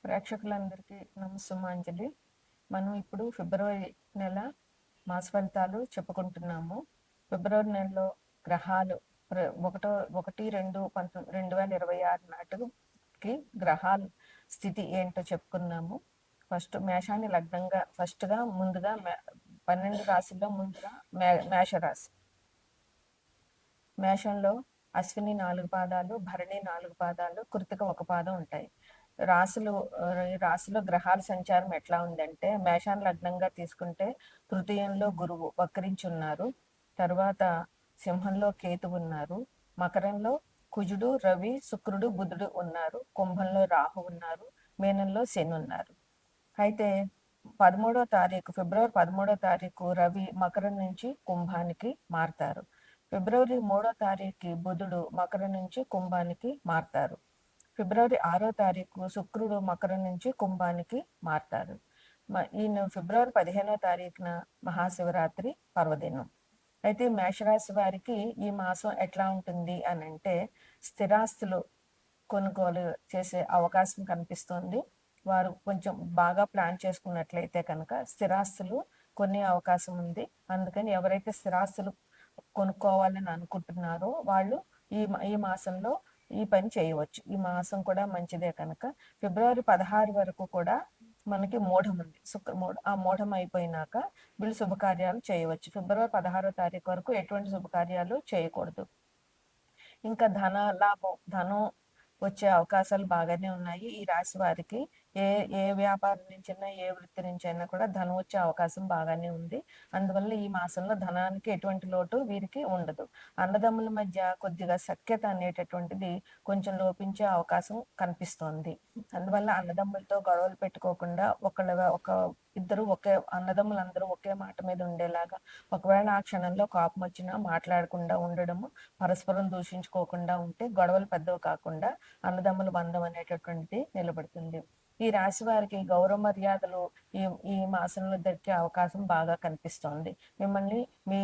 ప్రేక్షకులందరికీ నమస్సుమాంజలి. మనం ఇప్పుడు ఫిబ్రవరి నెల మాస ఫలితాలు చెప్పుకుంటున్నాము. ఫిబ్రవరి నెలలో గ్రహాలు ఒకటో 1-2-2026 నాటికి గ్రహాల స్థితి ఏంటో చెప్పుకున్నాము. ఫస్ట్ మేషాన్ని లగ్నంగా ముందుగా 12 రాశుల్లో ముందుగా మేషరాశి. మేషంలో అశ్విని 4 పాదాలు, భరణి 4 పాదాలు, కృతిక 1 పాదం ఉంటాయి. ఈ రాశిలో గ్రహాల సంచారం ఎట్లా ఉందంటే, మేషాన్ని లగ్నంగా తీసుకుంటే తృతీయంలో గురువు వక్రించి ఉన్నారు. తర్వాత సింహంలో కేతువు ఉన్నారు. మకరంలో కుజుడు, రవి, శుక్రుడు, బుధుడు ఉన్నారు. కుంభంలో రాహు ఉన్నారు. మీనంలో శని ఉన్నారు. అయితే ఫిబ్రవరి 13వ తారీఖు రవి మకరం నుంచి కుంభానికి మారతారు. ఫిబ్రవరి 3వ తారీఖుకి బుధుడు మకరం నుంచి కుంభానికి మారతారు. ఫిబ్రవరి 6వ తారీఖు శుక్రుడు మకరం నుంచి కుంభానికి మారతారు. ఫిబ్రవరి 15వ తారీఖున మహాశివరాత్రి పర్వదినం. అయితే మేషరాశి వారికి ఈ మాసం ఎట్లా ఉంటుంది అని అంటే, స్థిరాస్తులు కొనుగోలు చేసే అవకాశం కనిపిస్తుంది. వారు కొంచెం బాగా ప్లాన్ చేసుకున్నట్లయితే కనుక స్థిరాస్తులు కొనే అవకాశం ఉంది. అందుకని ఎవరైతే స్థిరాస్తులు కొనుక్కోవాలని అనుకుంటున్నారో వాళ్ళు ఈ మాసంలో ఈ పని చేయవచ్చు. ఈ మాసం కూడా మంచిదే కనుక ఫిబ్రవరి 16 వరకు కూడా మనకి మూఢం ఉంది. ఆ మూఢం అయిపోయినాక వీళ్ళు శుభకార్యాలు చేయవచ్చు. ఫిబ్రవరి 16వ తారీఖు వరకు ఎటువంటి శుభకార్యాలు చేయకూడదు. ఇంకా ధనం వచ్చే అవకాశాలు బాగానే ఉన్నాయి. ఈ రాశి వారికి ఏ ఏ వ్యాపారం నుంచైనా, ఏ వృత్తి నుంచైనా కూడా ధనం వచ్చే అవకాశం బాగానే ఉంది. అందువల్ల ఈ మాసంలో ధనానికి ఎటువంటి లోటు వీరికి ఉండదు. అన్నదమ్ముల మధ్య కొద్దిగా సఖ్యత అనేటటువంటిది కొంచెం లోపించే అవకాశం కనిపిస్తోంది. అందువల్ల అన్నదమ్ములతో గొడవలు పెట్టుకోకుండా అన్నదమ్ములందరూ ఒకే మాట మీద ఉండేలాగా, ఒకవేళ ఆ క్షణంలో కోపం వచ్చినా మాట్లాడకుండా ఉండడము, పరస్పరం దూషించుకోకుండా ఉంటే గొడవలు పెద్దవి కాకుండా అన్నదమ్ముల బంధం అనేటటువంటిది నిలబడుతుంది. ఈ రాశి వారికి గౌరవ మర్యాదలు ఈ మాసంలో దక్కే అవకాశం బాగా కనిపిస్తోంది. మిమ్మల్ని మీ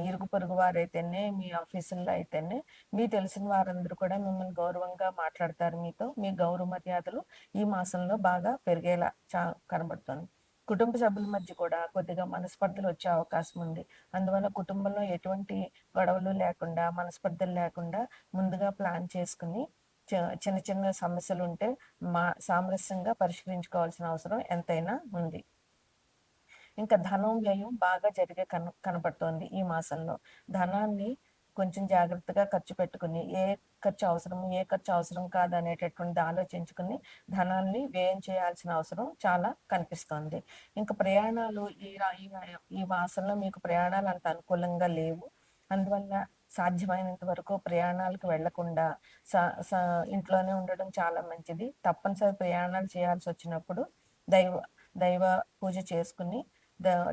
ఇరుగు పొరుగు వారైతేనే, మీ ఆఫీసుల్లో అయితేనే, మీ తెలిసిన వారందరూ కూడా మిమ్మల్ని గౌరవంగా మాట్లాడతారు. మీ గౌరవ మర్యాదలు ఈ మాసంలో బాగా పెరిగేలా కనబడుతుంది. కుటుంబ సభ్యుల మధ్య కూడా కొద్దిగా మనస్పర్ధలు వచ్చే అవకాశం ఉంది. అందువల్ల కుటుంబంలో ఎటువంటి గొడవలు లేకుండా, మనస్పర్ధలు లేకుండా ముందుగా ప్లాన్ చేసుకుని చిన్న చిన్న సమస్యలు ఉంటే సామరస్యంగా పరిష్కరించుకోవాల్సిన అవసరం ఎంతైనా ఉంది. ఇంకా ధనం వ్యయం బాగా జరిగే కనపడుతోంది ఈ మాసంలో. ధనాన్ని కొంచెం జాగ్రత్తగా ఖర్చు పెట్టుకుని ఏ ఖర్చు అవసరం కాదు అనేటటువంటిది ఆలోచించుకుని ధనాన్ని వ్యయం చేయాల్సిన అవసరం చాలా కనిపిస్తోంది. ఇంకా ప్రయాణాలు ఈ మాసంలో మీకు ప్రయాణాలు అంత అనుకూలంగా లేవు. అందువల్ల సాధ్యమైనంత వరకు ప్రయాణాలకు వెళ్లకుండా ఇంట్లోనే ఉండడం చాలా మంచిది. తప్పనిసరి ప్రయాణాలు చేయాల్సి వచ్చినప్పుడు దైవ దైవ పూజ చేసుకుని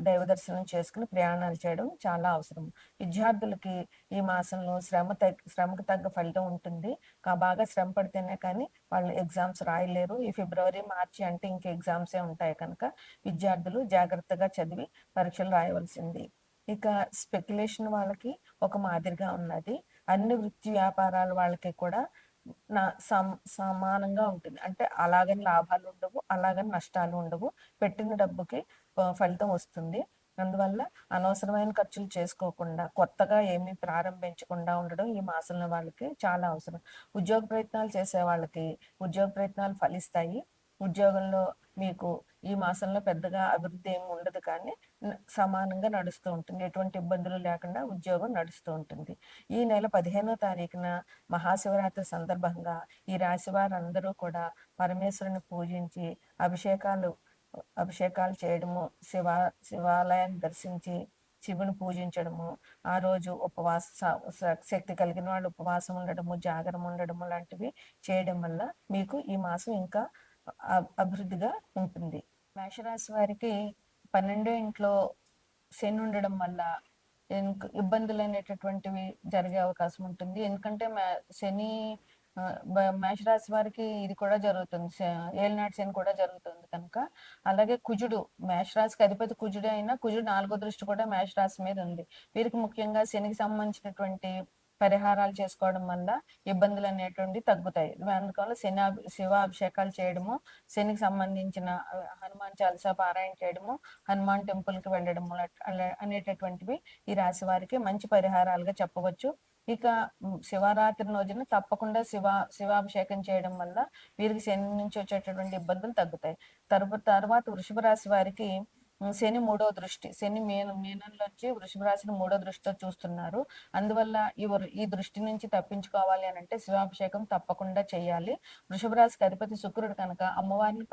దైవ దర్శనం చేసుకుని ప్రయాణాలు చేయడం చాలా అవసరం. విద్యార్థులకి ఈ మాసంలో శ్రమకు తగ్గ ఫలితం ఉంటుంది. బాగా శ్రమ పడితేనే కానీ వాళ్ళు ఎగ్జామ్స్ రాయలేరు. ఈ ఫిబ్రవరి, మార్చి అంటే ఇంక ఎగ్జామ్సే ఉంటాయి కనుక విద్యార్థులు జాగ్రత్తగా చదివి పరీక్షలు రాయవలసింది. ఇక స్పెక్యులేషన్ వాళ్ళకి ఒక మాదిరిగా ఉన్నది. అన్ని వృత్తి వ్యాపారాల వాళ్ళకి కూడా సమానంగా ఉంటుంది. అంటే అలాగని లాభాలు ఉండవు, అలాగని నష్టాలు ఉండవు. పెట్టిన డబ్బుకి ఫలితం వస్తుంది. అందువల్ల అనవసరమైన ఖర్చులు చేసుకోకుండా, కొత్తగా ఏమీ ప్రారంభించకుండా ఉండడం ఈ మాసంలో వాళ్ళకి చాలా అవసరం. ఉద్యోగ ప్రయత్నాలు చేసే వాళ్ళకి ఉద్యోగ ప్రయత్నాలు ఫలిస్తాయి. ఉద్యోగంలో మీకు ఈ మాసంలో పెద్దగా అభివృద్ధి ఏమి ఉండదు, కానీ సమానంగా నడుస్తూ ఉంటుంది. ఎటువంటి ఇబ్బందులు లేకుండా ఉద్యోగం నడుస్తూ ఉంటుంది. ఈ నెల 15వ తారీఖున మహాశివరాత్రి సందర్భంగా ఈ రాశి వారందరూ కూడా పరమేశ్వరుని పూజించి అభిషేకాలు చేయడము, శివాలయాన్ని దర్శించి శివుని పూజించడము, ఆ రోజు శక్తి కలిగిన వాళ్ళు ఉపవాసం ఉండడము, జాగరం ఉండడము లాంటివి చేయడం వల్ల మీకు ఈ మాసం ఇంకా అభివృద్ధిగా ఉంటుంది. మేషరాశి వారికి 12వ ఇంట్లో శని ఉండడం వల్ల ఇబ్బందులు అనేటటువంటివి జరిగే అవకాశం ఉంటుంది. ఎందుకంటే శని మేషరాశి వారికి ఇది కూడా జరుగుతుంది, ఏలినాటి శని కూడా జరుగుతుంది కనుక. అలాగే కుజుడు, మేషరాశికి అధిపతి కుజుడు అయినా కుజుడు 4వ దృష్టి కూడా మేషరాశి మీద ఉంది. వీరికి ముఖ్యంగా శనికి సంబంధించినటువంటి పరిహారాలు చేసుకోవడం వల్ల ఇబ్బందులు అనేటువంటివి తగ్గుతాయి. అందువల్ల శివాభిషేకాలు చేయడము, శనికి సంబంధించిన హనుమాన్ చాలీసా పారాయణ చేయడము, హనుమాన్ టెంపుల్‌కి వెళ్ళడము అనేటటువంటివి ఈ రాశి వారికి మంచి పరిహారాలుగా చెప్పవచ్చు. ఇక శివరాత్రి రోజున తప్పకుండా శివాభిషేకం చేయడం వల్ల వీరికి శని నుంచి వచ్చేటటువంటి ఇబ్బందులు తగ్గుతాయి. తర్వాత వృషభ రాశి వారికి శని మూడో దృష్టి. శని మీనంలోంచి వృషభ రాశిని మూడో దృష్టితో చూస్తున్నారు. అందువల్ల ఈ దృష్టి నుంచి తప్పించుకోవాలి అనంటే శివాభిషేకం తప్పకుండా చేయాలి. వృషభ రాశికి అధిపతి శుక్రుడు కనుక అమ్మవారిని,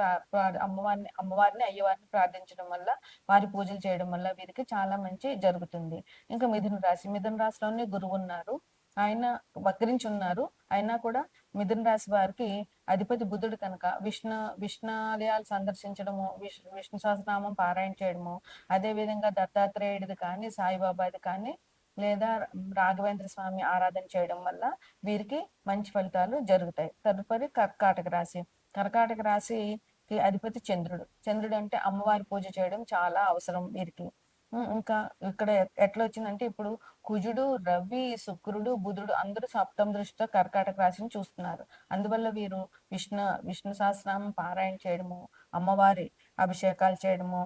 అయ్యవారిని ప్రార్థించడం వల్ల, వారి పూజలు చేయడం వల్ల వీరికి చాలా మంచి జరుగుతుంది. ఇంకా మిథున రాశి. మిథున రాశిలోనే గురువున్నారు. ఆయన వక్రించి ఉన్నారు. అయినా కూడా మిథున రాశి వారికి అధిపతి బుధుడు కనుక విష్ణాలయాలు సందర్శించడము, విష్ణు సహస్రనామం పారాయణ చేయడము, అదే విధంగా దత్తాత్రేయుడిది కానీ, సాయిబాబాది కానీ, లేదా రాఘవేంద్ర స్వామి ఆరాధన చేయడం వల్ల వీరికి మంచి ఫలితాలు జరుగుతాయి. తదుపరి కర్కాటక రాశి. కర్కాటక రాశికి అధిపతి చంద్రుడు. చంద్రుడు అంటే అమ్మవారి పూజ చేయడం చాలా అవసరం వీరికి. ఇంకా ఇక్కడ ఎట్లా వచ్చిందంటే ఇప్పుడు కుజుడు, రవి, శుక్రుడు, బుధుడు అందరూ సప్తమ దృష్టితో కర్కాటక రాశిని చూస్తున్నారు. అందువల్ల వీరు విష్ణు సహస్రనామం పారాయణ చేయడము, అమ్మవారి అభిషేకాలు చేయడము,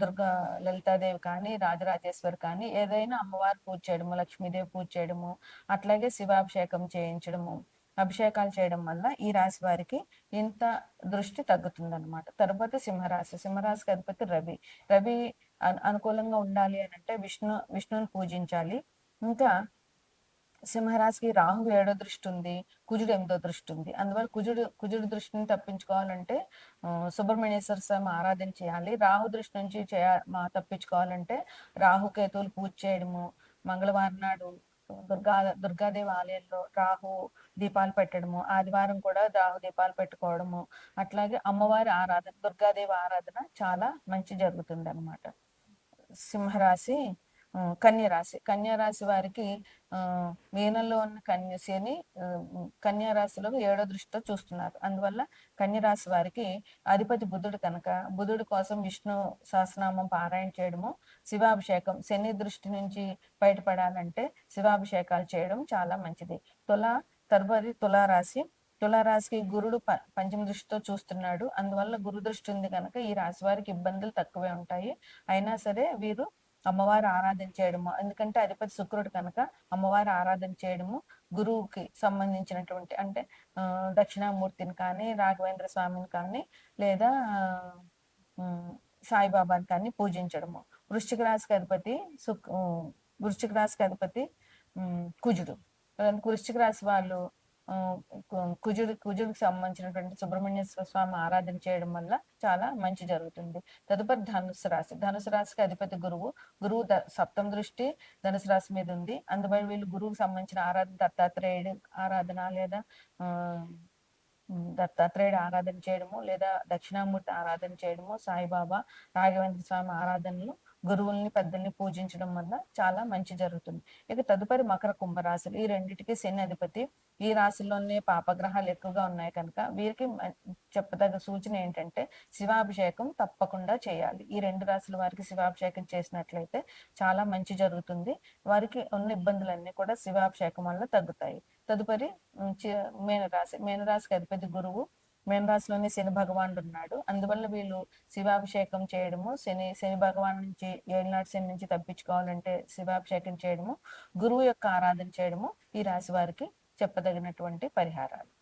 దుర్గా లలితాదేవి కానీ, రాజరాజేశ్వరి కానీ ఏదైనా అమ్మవారి పూజ చేయడము, లక్ష్మీదేవి పూజ చేయడము, అట్లాగే శివాభిషేకం చేయించడము, అభిషేకాలు చేయడం వల్ల ఈ రాశి వారికి ఇంత దృష్టి తగ్గుతుందన్నమాట. తరువాత సింహరాశి. సింహరాశికి అధిపతి రవి. రవి అనుకూలంగా ఉండాలి అని అంటే విష్ణుని పూజించాలి. ఇంకా సింహరాశికి రాహు 7వ దృష్టి ఉంది, కుజుడు 8వ దృష్టి ఉంది. అందువల్ల కుజుడు దృష్టిని తప్పించుకోవాలంటే సుబ్రహ్మణ్యేశ్వర స్వామి ఆరాధన చేయాలి. రాహు దృష్టి నుంచి తప్పించుకోవాలంటే రాహుకేతువులు పూజ చేయడము, మంగళవారం నాడు దుర్గాదేవి ఆలయంలో రాహు దీపాలు పెట్టడము, ఆదివారం కూడా రాహు దీపాలు పెట్టుకోవడము, అట్లాగే అమ్మవారి ఆరాధన, దుర్గాదేవి ఆరాధన చాలా మంచి జరుగుతుంది అనమాట. సింహరాశి. కన్యరాశి. కన్యరాశి వారికి మీనంలో ఉన్న శని కన్యరాశిలో 7వ దృష్టితో చూస్తున్నారు. అందువల్ల కన్యరాశి వారికి అధిపతి బుధుడు కనుక బుధుడి కోసం విష్ణు సహస్రనామం పారాయణ చేయడము, శివాభిషేకం, శని దృష్టి నుంచి బయటపడాలంటే శివాభిషేకాలు చేయడం చాలా మంచిది. తదుపరి తులారాశి. తులారాశికి గురుడు పంచమ దృష్టితో చూస్తున్నాడు. అందువల్ల గురు దృష్టి ఉంది కనుక ఈ రాశి వారికి ఇబ్బందులు తక్కువే ఉంటాయి. అయినా సరే వీరు అమ్మవారి ఆరాధన చేయడము, ఎందుకంటే అధిపతి శుక్రుడు కనుక అమ్మవారి ఆరాధన చేయడము, గురువుకి సంబంధించినటువంటి అంటే దక్షిణామూర్తిని కానీ, రాఘవేంద్ర స్వామిని కానీ, లేదా సాయిబాబాని కానీ పూజించడము. వృశ్చిక రాశికి అధిపతి కుజుడు. వృశ్చిక రాశి వాళ్ళు కుజుడికి సంబంధించినటువంటి సుబ్రహ్మణ్యేశ్వర స్వామి ఆరాధన చేయడం వల్ల చాలా మంచి జరుగుతుంది. తదుపరి ధనుసు రాశి. ధనుసు రాశికి అధిపతి గురువు సప్తమ దృష్టి ధనుసు రాశి మీద ఉంది. అందువల్ల వీళ్ళు గురువుకు సంబంధించిన ఆరాధన దత్తాత్రేయుడు ఆరాధన, లేదా దత్తాత్రేయుడు ఆరాధన చేయడము, లేదా దక్షిణామూర్తి ఆరాధన చేయడము, సాయిబాబా, రాఘవేంద్ర స్వామి ఆరాధనలు, గురువుల్ని పెద్దల్ని పూజించడం వల్ల చాలా మంచి జరుగుతుంది. ఇక తదుపరి మకర కుంభరాశులు. ఈ రెండింటికి శని అధిపతి. ఈ రాశిలోనే పాపగ్రహాలు ఎక్కువగా ఉన్నాయి కనుక వీరికి చెప్పదగ్గ సూచన ఏంటంటే శివాభిషేకం తప్పకుండా చేయాలి. ఈ 2 రాశుల వారికి శివాభిషేకం చేసినట్లయితే చాలా మంచి జరుగుతుంది. వారికి ఉన్న ఇబ్బందులన్నీ కూడా శివాభిషేకం వల్ల తగ్గుతాయి. తదుపరి మీనరాశి. మీనరాశికి అధిపతి గురువు. మీనరాశిలోనే శని భగవానుడు ఉన్నాడు. అందువల్ల వీళ్ళు శివాభిషేకం చేయడము, శని భగవాన్ నుంచి ఏళ్ళనాటి శని నుంచి తప్పించుకోవాలంటే శివాభిషేకం చేయడము, గురువు యొక్క ఆరాధన చేయడము ఈ రాశి వారికి చెప్పదగినటువంటి పరిహారాలు.